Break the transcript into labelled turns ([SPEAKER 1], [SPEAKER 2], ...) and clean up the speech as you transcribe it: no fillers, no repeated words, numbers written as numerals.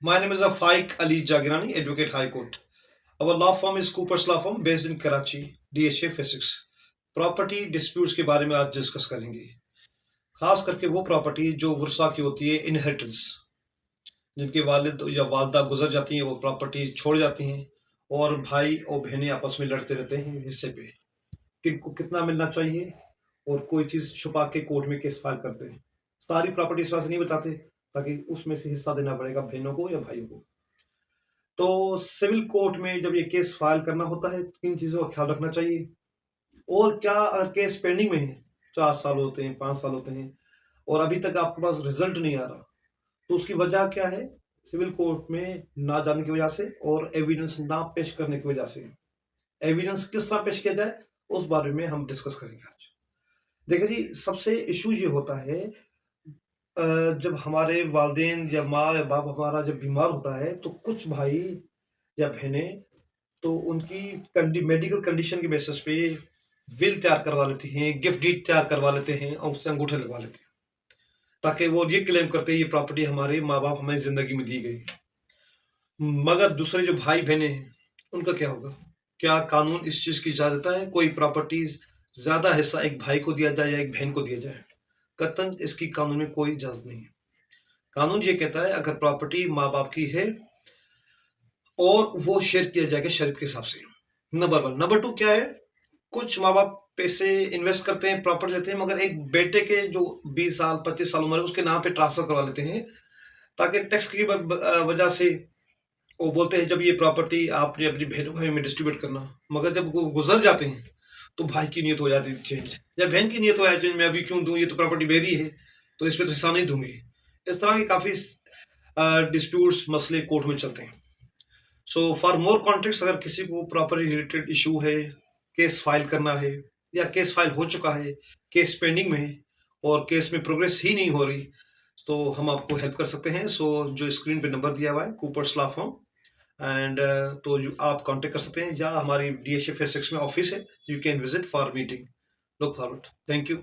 [SPEAKER 1] My name is Faik Ali Jagirani, Advocate High Court. Our law firm is Cooper's Law Firm based in Karachi, DHA Physics. Property disputes के बारे में आज discuss करेंगे। खास करके वो प्रॉपर्टी जो वर्सा की होती है, इनहेरिटेंस, जिनके वालिद या वालदा गुजर जाती हैं, वो प्रॉपर्टी छोड़ जाती हैं और भाई और बहनें आपस में लड़ते रहते हैं हिस्से पे, किनको कितना मिलना चाहिए, और कोई चीज़ छुपा के कोर्ट में केस फाइल करते हैं। सारी प्रॉपर्टी इस वजह से नहीं बताते ताकि उसमें से हिस्सा देना पड़ेगा बहनों को या भाइयों को। तो सिविल कोर्ट में जब ये केस फाइल करना होता है तो इन चीज़ों का ख्याल रखना चाहिए। और क्या अगर केस पेंडिंग में है, 4 साल होते हैं, 5 साल होते हैं, और अभी तक आपके पास रिजल्ट नहीं आ रहा, तो उसकी वजह क्या है? सिविल कोर्ट में ना जाने की वजह से और एविडेंस ना पेश करने की वजह से। एविडेंस किस तरह पेश किया जाए उस बारे में हम डिस्कस करेंगे आज। देखिए जी, सबसे इशू ये होता है जब हमारे वालिदैन या माँ या बाप हमारा जब बीमार होता है तो कुछ भाई या बहनें तो उनकी मेडिकल कंडीशन के बेसिस पे विल तैयार करवा लेते हैं, गिफ्ट डीड तैयार करवा लेते हैं और उससे अंगूठे लगवा लेते हैं ताकि वो ये क्लेम करते हैं ये प्रॉपर्टी हमारे माँ बाप हमें जिंदगी में दी गई। मगर दूसरे जो भाई बहनें हैं उनका क्या होगा? क्या कानून इस चीज की इजाजत है कोई प्रॉपर्टीज ज्यादा हिस्सा एक भाई को दिया जाए या एक बहन को दिया जाए? कतन इसकी कानून में कोई इजाजत नहीं है। कानून ये कहता है अगर प्रॉपर्टी माँ बाप की है और वो शेयर किया जाएगा शरीयत के हिसाब से। नंबर 1। नंबर 2 क्या है? कुछ माँ बाप पैसे इन्वेस्ट करते हैं, प्रॉपर्टी लेते हैं, मगर एक बेटे के जो 20 साल 25 साल उम्र है उसके नाम पे ट्रांसफर करवा लेते हैं ताकि टैक्स की वजह से वो बोलते हैं जब ये प्रॉपर्टी आपने अपनी बहनों भाई में डिस्ट्रीब्यूट करना, मगर जब वो गुजर जाते हैं तो भाई की नीयत हो जाती है चेंज, या बहन की नीयत हो जाती है चेंज, मैं अभी क्यों दूं, ये तो प्रॉपर्टी मेरी है तो इस पर तो हिस्सा नहीं दूंगी। इस तरह के काफी डिस्प्यूट्स मसले कोर्ट में चलते हैं। सो फॉर मोर कॉन्टेक्स्ट, अगर किसी को प्रॉपर्टी रिलेटेड इशू है, केस फाइल करना है या केस फाइल हो चुका है, केस पेंडिंग में है और केस में प्रोग्रेस ही नहीं हो रही, तो हम आपको हेल्प कर सकते हैं। सो जो स्क्रीन पे नंबर दिया हुआ है कूपर्स लॉ फर्म, एंड तो आप कांटेक्ट कर सकते हैं या हमारी DHA फेज 6 में ऑफिस है, you can visit for meeting. Look forward. Thank you.